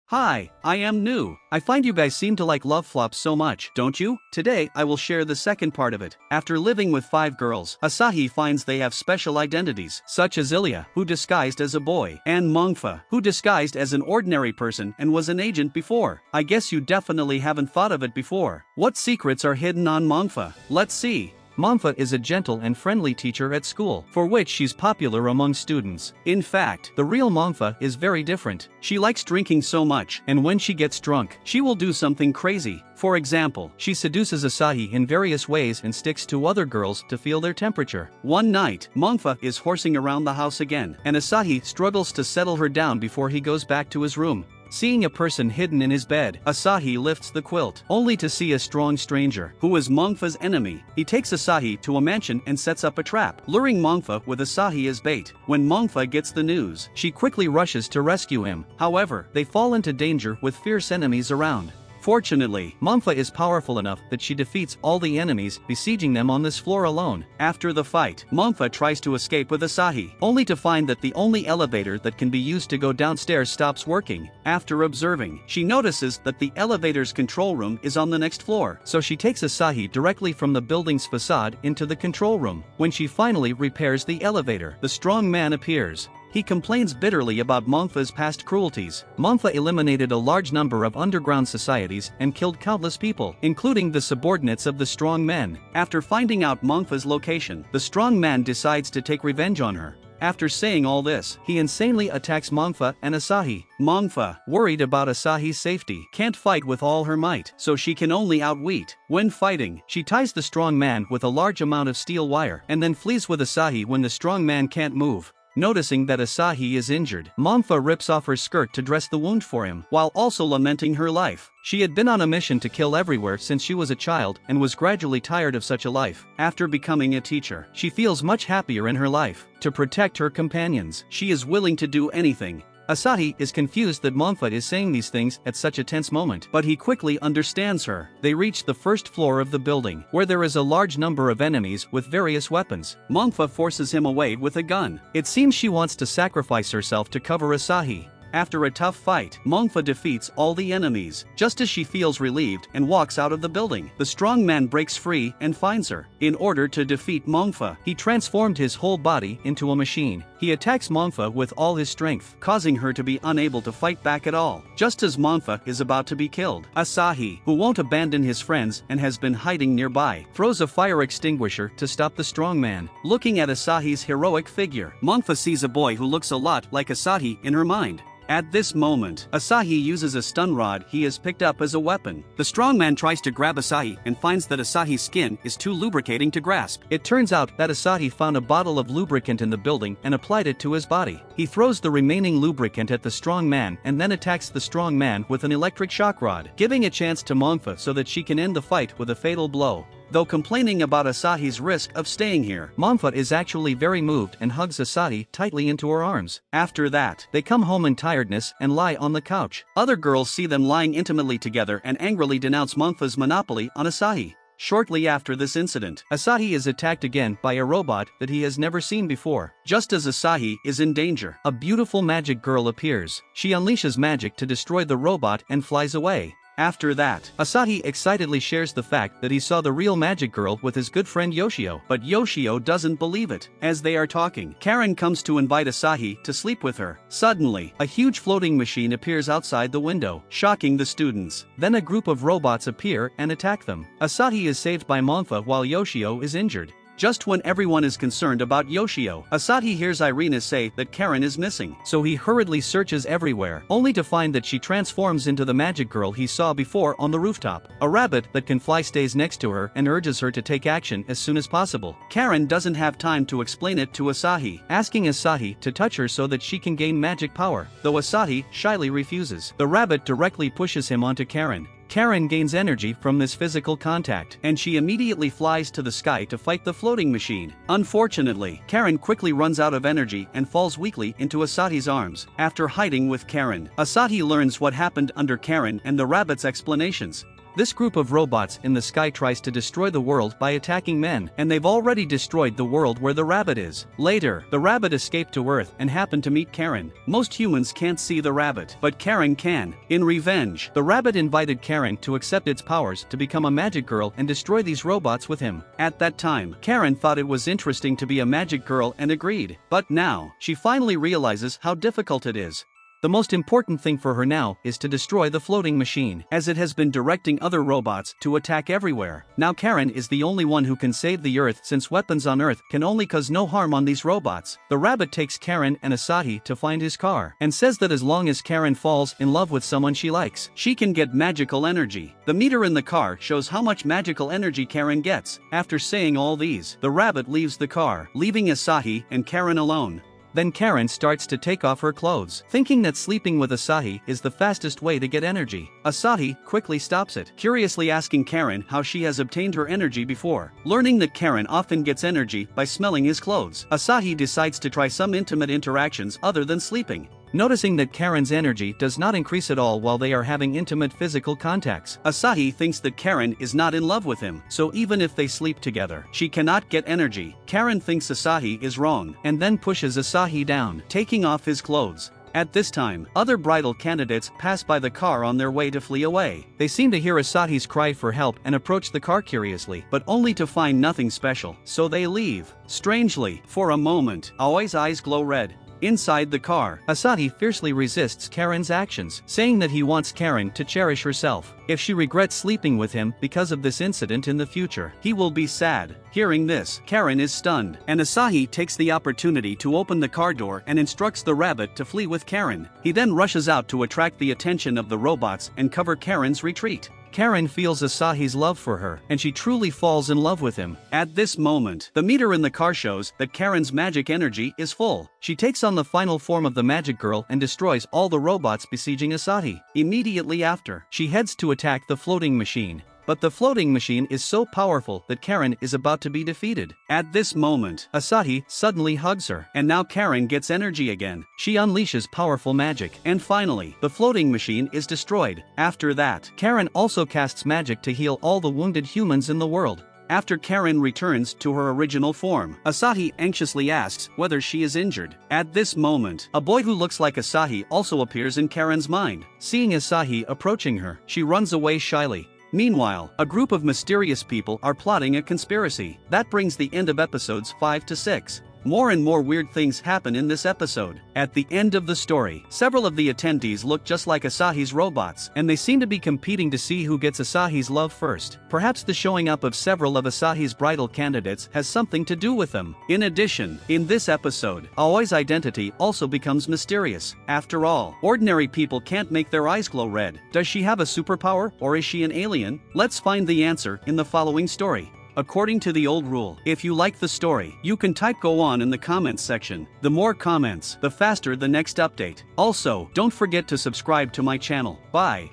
Hi, I am new. I find you guys seem to like love flops so much, don't you? Today I will share the second part of it. After living with 5 girls, Asahi finds they have special identities, such as Ilya, who disguised as a boy, and Mongfa, who disguised as an ordinary person and was an agent before. I guess you definitely haven't thought of it before. What secrets are hidden on Mongfa? Let's see. Mongfa is a gentle and friendly teacher at school, for which she's popular among students. In fact, the real Mongfa is very different. She likes drinking so much, and when she gets drunk, she will do something crazy. For example, she seduces Asahi in various ways and sticks to other girls to feel their temperature. One night, Mongfa is horsing around the house again, and Asahi struggles to settle her down before he goes back to his room. Seeing a person hidden in his bed, Asahi lifts the quilt, only to see a strong stranger, who is Mongfa's enemy. He takes Asahi to a mansion and sets up a trap, luring Mongfa with Asahi as bait. When Mongfa gets the news, she quickly rushes to rescue him. However, they fall into danger with fierce enemies around. Fortunately, Mongfa is powerful enough that she defeats all the enemies, besieging them on this floor alone. After the fight, Mongfa tries to escape with Asahi, only to find that the only elevator that can be used to go downstairs stops working. After observing, she notices that the elevator's control room is on the next floor, so she takes Asahi directly from the building's facade into the control room. When she finally repairs the elevator, the strong man appears. He complains bitterly about Mongfa's past cruelties. Mongfa eliminated a large number of underground societies and killed countless people, including the subordinates of the strong men. After finding out Mongfa's location, the strong man decides to take revenge on her. After saying all this, he insanely attacks Mongfa and Asahi. Mongfa, worried about Asahi's safety, can't fight with all her might, so she can only outwit. When fighting, she ties the strong man with a large amount of steel wire, and then flees with Asahi when the strong man can't move. Noticing that Asahi is injured, Mongfa rips off her skirt to dress the wound for him, while also lamenting her life. She had been on a mission to kill everywhere since she was a child and was gradually tired of such a life. After becoming a teacher, she feels much happier in her life. To protect her companions, she is willing to do anything. Asahi is confused that Mongfa is saying these things at such a tense moment, but he quickly understands her. They reach the first floor of the building, where there is a large number of enemies with various weapons. Mongfa forces him away with a gun. It seems she wants to sacrifice herself to cover Asahi. After a tough fight, Mongfa defeats all the enemies. Just as she feels relieved and walks out of the building, the strong man breaks free and finds her. In order to defeat Mongfa, he transformed his whole body into a machine. He attacks Mongfa with all his strength, causing her to be unable to fight back at all. Just as Mongfa is about to be killed, Asahi, who won't abandon his friends and has been hiding nearby, throws a fire extinguisher to stop the strong man. Looking at Asahi's heroic figure, Mongfa sees a boy who looks a lot like Asahi in her mind. At this moment, Asahi uses a stun rod he has picked up as a weapon. The strongman tries to grab Asahi and finds that Asahi's skin is too lubricating to grasp. It turns out that Asahi found a bottle of lubricant in the building and applied it to his body. He throws the remaining lubricant at the strongman and then attacks the strongman with an electric shock rod, giving a chance to Mongfa so that she can end the fight with a fatal blow. Though complaining about Asahi's risk of staying here, Mongfa is actually very moved and hugs Asahi tightly into her arms. After that, they come home in tiredness and lie on the couch. Other girls see them lying intimately together and angrily denounce Mongfa's monopoly on Asahi. Shortly after this incident, Asahi is attacked again by a robot that he has never seen before. Just as Asahi is in danger, a beautiful magic girl appears. She unleashes magic to destroy the robot and flies away. After that, Asahi excitedly shares the fact that he saw the real magic girl with his good friend Yoshio, but Yoshio doesn't believe it. As they are talking, Karen comes to invite Asahi to sleep with her. Suddenly, a huge floating machine appears outside the window, shocking the students. Then a group of robots appear and attack them. Asahi is saved by Mongfa while Yoshio is injured. Just when everyone is concerned about Yoshio, Asahi hears Irina say that Karen is missing, so he hurriedly searches everywhere, only to find that she transforms into the magic girl he saw before on the rooftop. A rabbit that can fly stays next to her and urges her to take action as soon as possible. Karen doesn't have time to explain it to Asahi, asking Asahi to touch her so that she can gain magic power, though Asahi shyly refuses. The rabbit directly pushes him onto Karen. Karen gains energy from this physical contact, and she immediately flies to the sky to fight the floating machine. Unfortunately, Karen quickly runs out of energy and falls weakly into Asahi's arms. After hiding with Karen, Asahi learns what happened under Karen and the rabbit's explanations. This group of robots in the sky tries to destroy the world by attacking men, and they've already destroyed the world where the rabbit is. Later, the rabbit escaped to Earth and happened to meet Karen. Most humans can't see the rabbit, but Karen can. In revenge, the rabbit invited Karen to accept its powers to become a magic girl and destroy these robots with him. At that time, Karen thought it was interesting to be a magic girl and agreed, but now, she finally realizes how difficult it is. The most important thing for her now is to destroy the floating machine, as it has been directing other robots to attack everywhere. Now Karen is the only one who can save the Earth, since weapons on Earth can only cause no harm on these robots. The rabbit takes Karen and Asahi to find his car, and says that as long as Karen falls in love with someone she likes, she can get magical energy. The meter in the car shows how much magical energy Karen gets. After saying all these, the rabbit leaves the car, leaving Asahi and Karen alone. Then Karen starts to take off her clothes, thinking that sleeping with Asahi is the fastest way to get energy. Asahi quickly stops it, curiously asking Karen how she has obtained her energy before. Learning that Karen often gets energy by smelling his clothes, Asahi decides to try some intimate interactions other than sleeping. Noticing that Karen's energy does not increase at all while they are having intimate physical contacts, Asahi thinks that Karen is not in love with him, so even if they sleep together, she cannot get energy. Karen thinks Asahi is wrong, and then pushes Asahi down, taking off his clothes. At this time, other bridal candidates pass by the car on their way to flee away. They seem to hear Asahi's cry for help and approach the car curiously, but only to find nothing special, so they leave. Strangely, for a moment, Aoi's eyes glow red. Inside the car, Asahi fiercely resists Karen's actions, saying that he wants Karen to cherish herself. If she regrets sleeping with him because of this incident in the future, he will be sad. Hearing this, Karen is stunned, and Asahi takes the opportunity to open the car door and instructs the rabbit to flee with Karen. He then rushes out to attract the attention of the robots and cover Karen's retreat. Karen feels Asahi's love for her, and she truly falls in love with him. At this moment, the meter in the car shows that Karen's magic energy is full. She takes on the final form of the magic girl and destroys all the robots besieging Asahi. Immediately after, she heads to attack the floating machine. But the floating machine is so powerful that Karen is about to be defeated. At this moment, Asahi suddenly hugs her, and now Karen gets energy again. She unleashes powerful magic, and finally, the floating machine is destroyed. After that, Karen also casts magic to heal all the wounded humans in the world. After Karen returns to her original form, Asahi anxiously asks whether she is injured. At this moment, a boy who looks like Asahi also appears in Karen's mind. Seeing Asahi approaching her, she runs away shyly. Meanwhile, a group of mysterious people are plotting a conspiracy. That brings the end of episodes 5 to 6. More and more weird things happen in this episode. At the end of the story, several of the attendees look just like Asahi's robots, and they seem to be competing to see who gets Asahi's love first. Perhaps the showing up of several of Asahi's bridal candidates has something to do with them. In addition, in this episode, Aoi's identity also becomes mysterious. After all, ordinary people can't make their eyes glow red. Does she have a superpower, or is she an alien? Let's find the answer in the following story. According to the old rule, if you like the story, you can type "go on" in the comments section. The more comments, the faster the next update. Also, don't forget to subscribe to my channel. Bye.